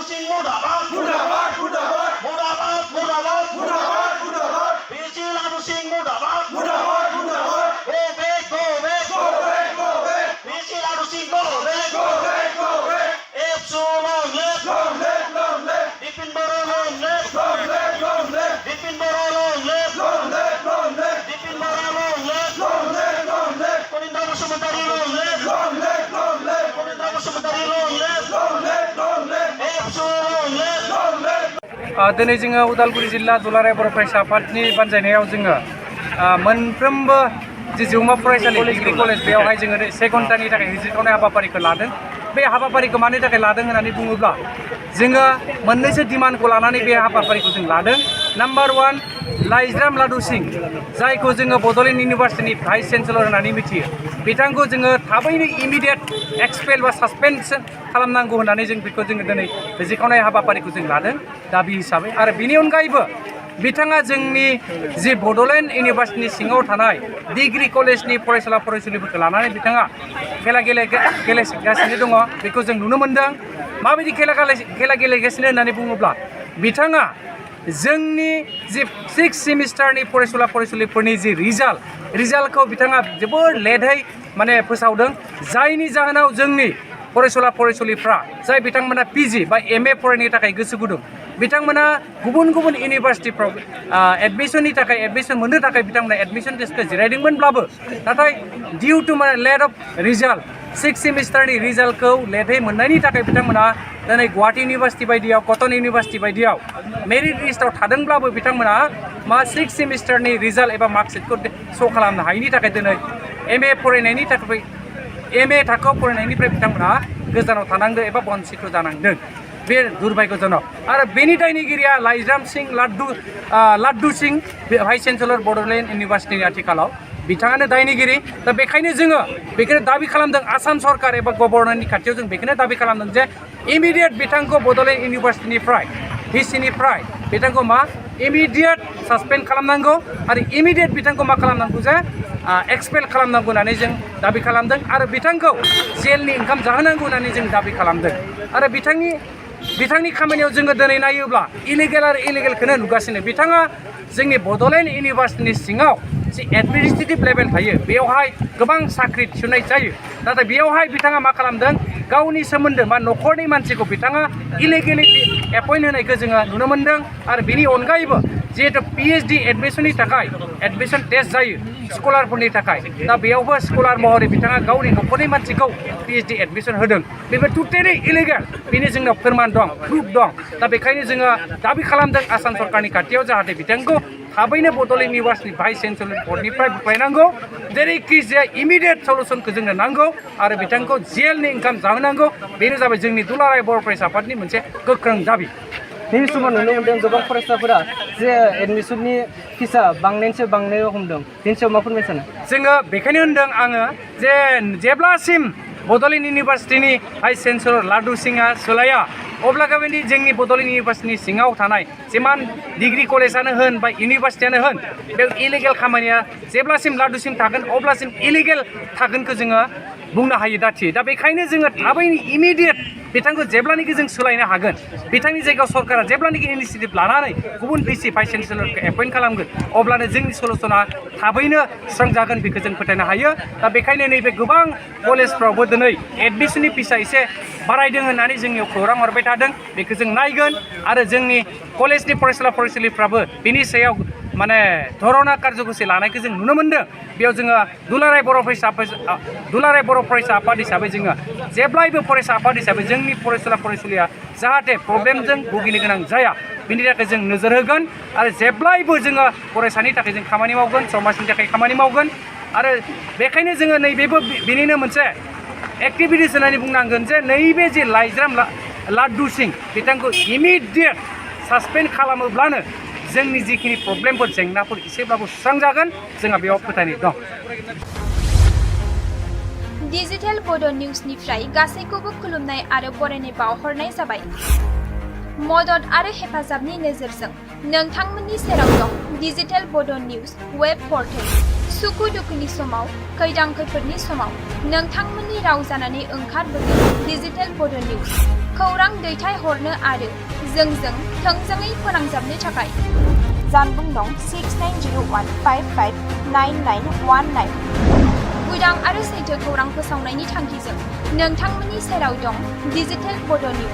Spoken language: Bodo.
Ladusin Mudabad, Mudabad, Mudabad, Mudabad, Mudabad, Mudabad, Mudabad. PC Ladusin Mudabad, Mudabad, Mudabad. Go back, go back, go back, go back. PC Ladusin go back, go back, go back. F2 long left, long left, long left. Dipin Bodo long left, long left, long left. Dipin Bodo long left, long left, long left. Dipin Bodo long left, long left, long left. Koninda Musumatari long left, long left, long left. Koninda Musumatari long left, long left, long left. F2 long left, long left. दिनै जोङो उदालगुरि जिल्ला दुलाराय बर' फरायसा आफादनि बानजायनायाव जोङो मोनफ्रोमबो जे जौमा फरायसालि डिग्री कलेज बेयावहाय जोङो से घन्टानि थाखाय हिजिरखावनाय हाबाफारिखौ लादों। बे हाबाफारिखौ मानि थाखाय लादों होननानै बुङोब्ला जोङो मोननैसो डिमान्डखौ लानानै बे हाबाफारिखौ जों लादों। नाम्बार 1 लाइज्राम लाडु सिं, जायखौ जोङो बड'लेण्ड इउनिभार्सिटिनि भाइस चेन्सेलर होननानै मिथियो, बिथांखौ जोङो थाबैनो इमिडियेट एक्सपेल बा सासपेन्सन खालामनांगौ होननानै जों बेखौ जोङो दिनै हिजिरखावनाय हाबाफारिखौ जों लादों दाबि हिसाबै। आरो बिनि अनगायैबो बिथाङा जोंनि जि बड'लेण्ड इउनिभार्सिटिनि सिङाव थानाय डिग्री कलेजनि फरायसुला फरायसुलिफोरखौ लानानै बिथाङा खेला गेलेगासिनो दङ, बेखौ जों नुनो मोन्दों। माबायदि खेला गेलेगासिनो होननानै बुङोब्ला बिथाङा जोंनि जि 6th सेमिस्टारनि फरायसुला फरायसुलिफोरनि जि रिजाल्टखौ बिथाङा जोबोर लेटहै माने फोसावदों, जायनि जाहोनाव जोंनि फरायसुला फरायसुलिफ्रा जाय बिथांमोना PG बा MA फरायनो थाखाय गोसो गुदुं, बिथांमोना गुबुन गुबुन इउनिभार्सिटिफ्राव एडमिसन मोननो थाखाय बिथांमोना एडमिसन टेस्टखौ जिरायदोंमोनब्लाबो नाथाय due to late of result 6th सेमिस्टारनि रिजाल्टखौ लेटहै मोननायनि थाखाय बिथांमोना दिनै गुवाहाटी इउनिभार्सिटि बायदियाव कटन इउनिभार्सिटि बायदियाव मेरिट लिस्टआव थादोंब्लाबो बिथांमोना 6th सेमिस्टारनि रिजाल्ट एबा मार्कशिटखौ श' खालामनो हायैनि थाखाय दिनै MA थाखोआव फरायनायनिफ्राय बिथांमोना गोजानाव थानांदों एबा बनसित जानांदों। बे दुर्भाग्यजनक। आरो बेनि दायनिगिरिया लाइज्राम सिं लाड्डु सिं, भाइस चेन्सेलर बड'लेण्ड इउनिभार्सिटिनि आथिखालाव बिथाङानो दायनिगिरि। दा बेखायनो जोङो बेखौनो दाबि खालामदों, आसाम सरकार एबा गभर्नरनि खाथियाव जों बेखौनो दाबि खालामदों जे इमिडियेट बिथांखौ बड'लेण्ड इउनिभार्सिटिनिफ्राय VC बिथांखौ इमिडियेट सासपेन्ड खालामनांगौ आरो इमिडियेट बिथांखौ खालामनांगौ जे एक्सपेल खालामनांगौ होननानै जों दाबि खालामदों आरो बिथांखौ जेलनि ओंखाम जाहोनांगौ होननानै जों दाबि खालामदों। आरो बिथांनि खामानियाव जोङो दिनै नायोब्ला इलिगेल आरो इलिगेलखौनो नुगासिनो। बिथाङा जोंनि बड'लेण्ड इउनिभार्सिटिनि सिङाव जि एडमिनिस्ट्रेटिभ लेभेल थायो बेयावहाय गोबां साख्रि थिसननाय जायो, नाथाय बेयावहाय बिथाङा मा खालामदों, गावनि सोमोन्दो बा न'खरनि मानसिखौ बिथाङा इलिगेलिटि एपइन्ट होनायखौ जोङो नुनो मोन्दों। आरो बिनि अनगायैबो जिहेतु PhD एडमिसननि थाखाय एडमिसन टेस्ट जायो स्कलारफोरनि थाखाय, दा बेयावबो स्कलार महरै बिथाङा गावनि न'खरनि मानसिखौ PhD एडमिसन होदों। बेबो टटेलि इलिगेल, बेनि जोंनाव फोरमान दं, प्रुफ दं। दा बेखायनो जोङो दाबि खालामदों आसाम सरकारनि खाथियाव जाहाथे बिथांखौ थाबैनो बड'लेण्ड इउनिभार्सिटि भाइस चेन्सेलर बर्डनिफ्राय बुख्लायनांगौ, जेरैखि जाया इमिडियेट सलुसनखौ जोंनो नांगौ आरो बिथांखौ जेलनि ओंखाम जाहोनांगौ। बेनो जाबाय जोंनि दुलाराय बर' फरायसा आफादनि मोनसे गोख्रों दाबि। दिनै समाव नुनो मोन्दों गोबां फरायसाफोरा जे एडमिसननि फिसा बांनायनिसो बांनो हमदों, बेनि सायाव मा फोरमायनो सानो? जोङो बेखायनो होनदों आङो जे जेब्लासिम बड'लेण्ड इउनिभार्सिटिनि भाइस चेन्सेलर लाडु सिंआ सोलाया अब्लागाबायदि जोंनि बड'लेण्ड इउनिभार्सिटिनि सिङाव थानाय जिमान डिग्री कलेजानो होन बा इउनिभार्सिटियानो होन, बे इलिगेल खामानिया जेब्लासिम लाडुसिम थागोन अब्लासिम इलिगेल थागोनखौ जोङो बुंनो हायो दाथि। दा बेखायनो जोङो थाबैनो इमिडियेट बिथांखौ जेब्लानोखि जों सोलायनो हागोन, बिथांनि जायगायाव सरकारा जेब्लानोखि इनिसियेटिभ लानानै गुबुन VC भाइस चेन्सेलरखौ एपइन्ट खालामगोन अब्लानो जोंनि सलुसना थाबैनो सुस्रांजागोन बेखौ जों फोथायनो हायो। दा बेखायनो नैबे गोबां कलेजफ्रावबो दिनै एडमिसननि फिसा एसे बारायदों होननानै जोंनियाव खौरां हरबाय थादों, बेखौ जों नायगोन आरो जोंनि कलेजनि फरायसुला फरायसुलिफ्राबो बिनि सायाव धरना कार्यसुचि लानायखौ जों नुनो मोन्दों। बेयाव जोङो दुलाराय बर' फरायसा आफाद हिसाबै जोङो जेब्लायबो फरायसा आफाद हिसाबै जोंनि फरायसुला फरायसुलिया जाहाथे प्रब्लेमजों भुगिनो गोनां जाया बिनि थाखाय जों नोजोर होगोन आरो जेब्लायबो जोङो फरायसानि थाखाय जों खामानि मावगोन, समाजनि थाखाय खामानि मावगोन। आरो बेखायनो जोङो नैबेबो बिनिनो मोनसे एक्टिभिटिस होननानै बुंनांगोन जे नैबे जे लाइज्राम लाड्डु सिं बिथांखौ इमिडियेट सासपेन्ड खालामोब्लानो जोंनि जिखिनि प्रब्लेमफोर जेंनाफोर एसेब्लाबो सुस्रांजागोन, जोंहा बेयाव फोथायनाय दं। डिजिटेल बड' निउसनिफ्राय गासैखौबो खुलुमनाय आरो बरायनाय बावहरनाय जाबाय। मदद आरो हेफाजाबनि नोजोरजों नोंथांमोननि सेराव दं डिजिटेल बड' निउस वेब पर्टेल। सुखु दुखुनि समाव खैदां खैफोदनि समाव नोंथांमोननि राव जानानै ओंखारबोदों डिजिटेल बड' निउज खौरां दैथाय हरनो आरो जोंजों थोंजोङै फोनांजाबनो थाखाय जानबुं नं 6901559919 उदां आरो सैथो खौरां फोसावनायनि थांखिजों नोंथांमोननि सेराव दं डिजिटेल बड' निउज।